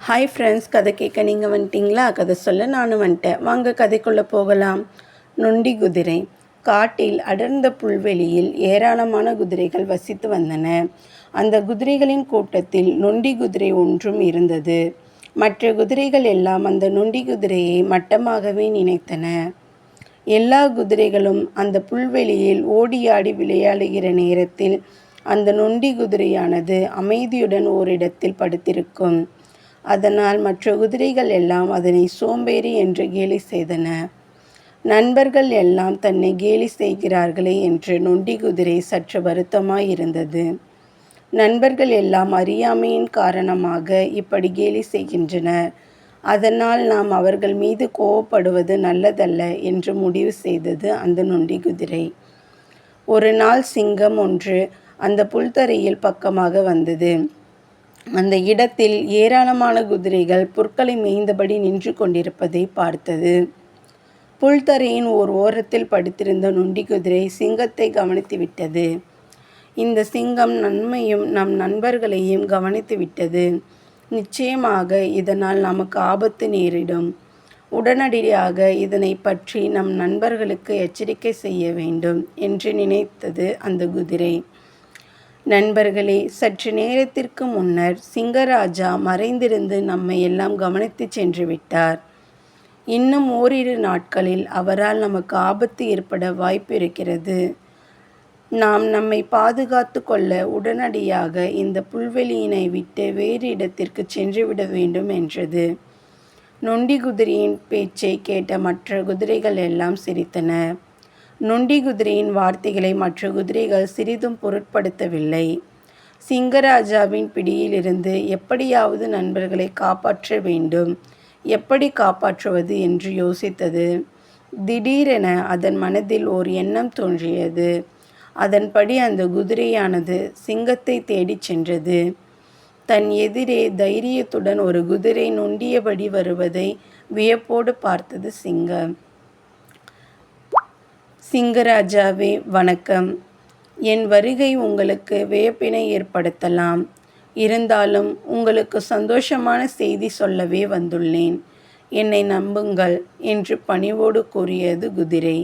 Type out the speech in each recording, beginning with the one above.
Hi friends, கதை கேட்க நீங்கள் வந்துட்டிங்களா? கதை சொல்ல நானும் வந்துட்டேன். வாங்க கதைக்குள்ளே போகலாம். நொண்டி குதிரை. காட்டில் அடர்ந்த புல்வெளியில் ஏராளமான குதிரைகள் வசித்து வந்தன. அந்த குதிரைகளின் கூட்டத்தில் நொண்டி குதிரை ஒன்றும் இருந்தது. மற்ற குதிரைகள் எல்லாம் அந்த நொண்டி குதிரையை மட்டமாகவே நினைத்தன. எல்லா குதிரைகளும் அந்த புல்வெளியில் ஓடியாடி விளையாடுகிற நேரத்தில் அந்த நொண்டி குதிரையானது அமைதியுடன் ஓரிடத்தில் படுத்திருக்கும். அதனால் மற்ற குதிரைகள் எல்லாம் அதனை சோம்பேறி என்று கேலி செய்தன. நண்பர்கள் எல்லாம் தன்னை கேலி செய்கிறார்களே என்று நொண்டி குதிரை சற்று வருத்தமாயிருந்தது. நண்பர்கள் எல்லாம் அறியாமையின் காரணமாக இப்படி கேலி செய்கின்றனர். அதனால் நாம் அவர்கள் மீது கோபப்படுவது நல்லதல்ல என்று முடிவு செய்தது அந்த நொண்டி குதிரை. ஒரு நாள் சிங்கம் ஒன்று அந்த புல்தரையில் பக்கமாக வந்தது. அந்த இடத்தில் ஏராளமான குதிரைகள் புற்களை மேய்ந்தபடி நின்று கொண்டிருப்பதை பார்த்தது. புல்தரையின் ஓர் ஓரத்தில் படுத்திருந்த நொண்டி குதிரை சிங்கத்தை கவனித்து விட்டது. இந்த சிங்கம் நம்மையும் நம் நண்பர்களையும் கவனித்து விட்டது. நிச்சயமாக இதனால் நமக்கு ஆபத்து நேரிடும். உடனடியாக இதனை பற்றி நம் நண்பர்களுக்கு எச்சரிக்கை செய்ய வேண்டும் என்று நினைத்தது அந்த குதிரை. நண்பர்களே, சற்று நேரத்திற்கு முன்னர் சிங்கராஜா மறைந்திருந்து நம்மை எல்லாம் கவனித்து சென்று விட்டார். இன்னும் ஓரிரு நாட்களில் அவரால் நமக்கு ஆபத்து ஏற்பட வாய்ப்பு இருக்கிறது. நாம் நம்மை பாதுகாத்து கொள்ள உடனடியாக இந்த புல்வெளியினை விட்டு வேறு இடத்திற்கு சென்றுவிட வேண்டும் என்றது. நொண்டி குதிரையின் பேச்சை கேட்ட மற்ற குதிரைகள் எல்லாம் சிரித்தன. நொண்டி குதிரையின் வார்த்தைகளை மற்ற குதிரைகள் சிறிதும் பொருட்படுத்தவில்லை. சிங்கராஜாவின் பிடியிலிருந்து எப்படியாவது நண்பர்களை காப்பாற்ற வேண்டும். எப்படி காப்பாற்றுவது என்று யோசித்தது. திடீரென அதன் மனதில் ஓர் எண்ணம் தோன்றியது. அதன்படி அந்த குதிரையானது சிங்கத்தை தேடிச் சென்றது. தன் எதிரே தைரியத்துடன் ஒரு குதிரை நொண்டியபடி வருவதை வியப்போடு பார்த்தது சிங்கம். சிங்கராஜாவே, வணக்கம். என் வருகை உங்களுக்கு வியப்பினை ஏற்படுத்தலாம். இருந்தாலும் உங்களுக்கு சந்தோஷமான செய்தி சொல்லவே வந்துள்ளேன். என்னை நம்புங்கள் என்று பணிவோடு கூறியது குதிரை.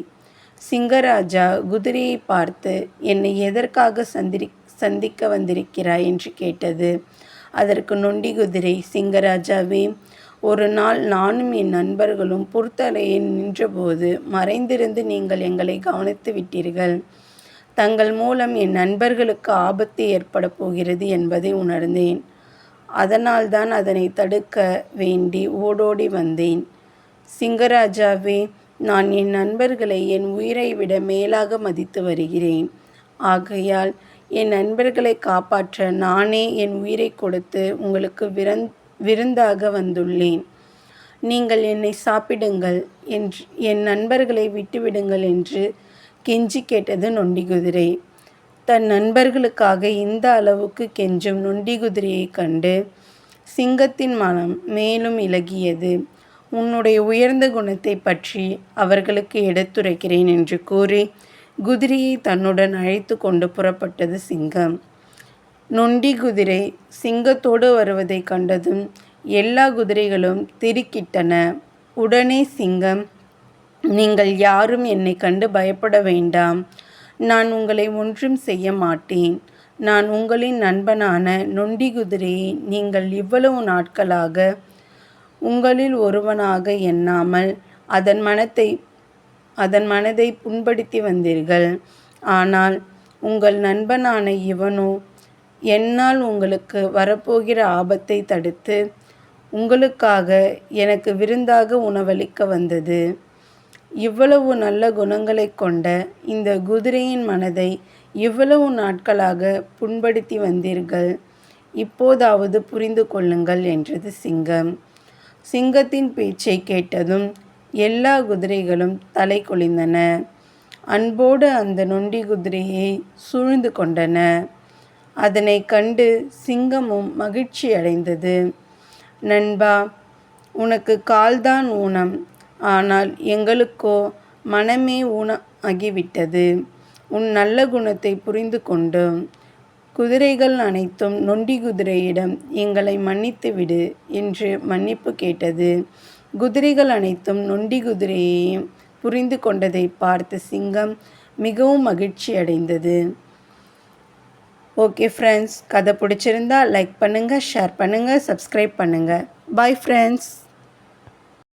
சிங்கராஜா குதிரையை பார்த்து, என்னை எதற்காக சந்திக்க வந்திருக்கிறாய் என்று கேட்டது. அதற்கு நொண்டி குதிரை, சிங்கராஜாவே, ஒரு நாள் நானும் என் நண்பர்களும் புற்தரையில் நின்றபோது மறைந்திருந்து நீங்கள் எங்களை கவனித்து விட்டீர்கள். தங்கள் மூலம் என் நண்பர்களுக்கு ஆபத்து ஏற்பட போகிறது என்பதை உணர்ந்தேன். அதனால்தான் அதனை தடுக்க வேண்டி ஓடோடி வந்தேன். சிங்கராஜாவே, நான் என் நண்பர்களை என் உயிரை விட மேலாக மதித்து வருகிறேன். ஆகையால் என் நண்பர்களை காப்பாற்ற நானே என் உயிரை கொடுத்து உங்களுக்கு விருந்தாக வந்துள்ளேன். நீங்கள் என்னை சாப்பிடுங்கள் என்று என் நண்பர்களை விட்டுவிடுங்கள் என்று கெஞ்சி கேட்டது நொண்டி குதிரை. தன் நண்பர்களுக்காக இந்த அளவுக்கு கெஞ்சும் நொண்டி குதிரையை கண்டு சிங்கத்தின் மனம் மேலும் இளகியது. உன்னுடைய உயர்ந்த குணத்தை பற்றி அவர்களுக்கு எடுத்துரைக்கிறேன் என்று கூறி குதிரையை தன்னுடன் அழைத்து கொண்டு புறப்பட்டது சிங்கம். நொண்டி குதிரை சிங்கத்தோடு வருவதை கண்டதும் எல்லா குதிரைகளும் திடுக்கிட்டன. உடனே சிங்கம், நீங்கள் யாரும் என்னை கண்டு பயப்பட வேண்டாம். நான் உங்களை ஒன்றும் செய்ய மாட்டேன். நான் உங்களின் நண்பனான நொண்டி குதிரையை நீங்கள் இவ்வளவு நாட்களாக உங்களில் ஒருவனாக எண்ணாமல் அதன் மனதை புண்படுத்தி வந்தீர்கள். ஆனால் உங்கள் நண்பனான இவனோ என்னால் உங்களுக்கு வரப்போகிற ஆபத்தை தடுத்து உங்களுக்காக எனக்கு விருந்தாக உணவளிக்க வந்தது. இவ்வளவு நல்ல குணங்களை கொண்ட இந்த குதிரையின் மனதை இவ்வளவு நாட்களாக புண்படுத்தி வந்தீர்கள். இப்போதாவது புரிந்து கொள்ளுங்கள் என்றது சிங்கம். சிங்கத்தின் பேச்சை கேட்டதும் எல்லா குதிரைகளும் தலை குனிந்தன. அன்போடு அந்த நொண்டி குதிரையை சூழ்ந்து கொண்டன. அதனை கண்டு சிங்கமும் மகிழ்ச்சி அடைந்தது. நண்பா, உனக்கு கால்தான் ஊனம், ஆனால் எங்களுக்கோ மனமே ஊனம் ஆகிவிட்டது. உன் நல்ல குணத்தை புரிந்து கொண்டோம். குதிரைகள் அனைத்தும் நொண்டி குதிரையிடம் எங்களை மன்னித்து விடு என்று மன்னிப்பு கேட்டது. குதிரைகள் அனைத்தும் நொண்டி குதிரையையும் புரிந்து கொண்டதை பார்த்து சிங்கம் மிகவும் மகிழ்ச்சி அடைந்தது. ஓகே ஃப்ரெண்ட்ஸ், கதை பிடிச்சிருந்தா லைக் பண்ணுங்கள், ஷேர் பண்ணுங்கள், சப்ஸ்கிரைப் பண்ணுங்கள். Bye friends.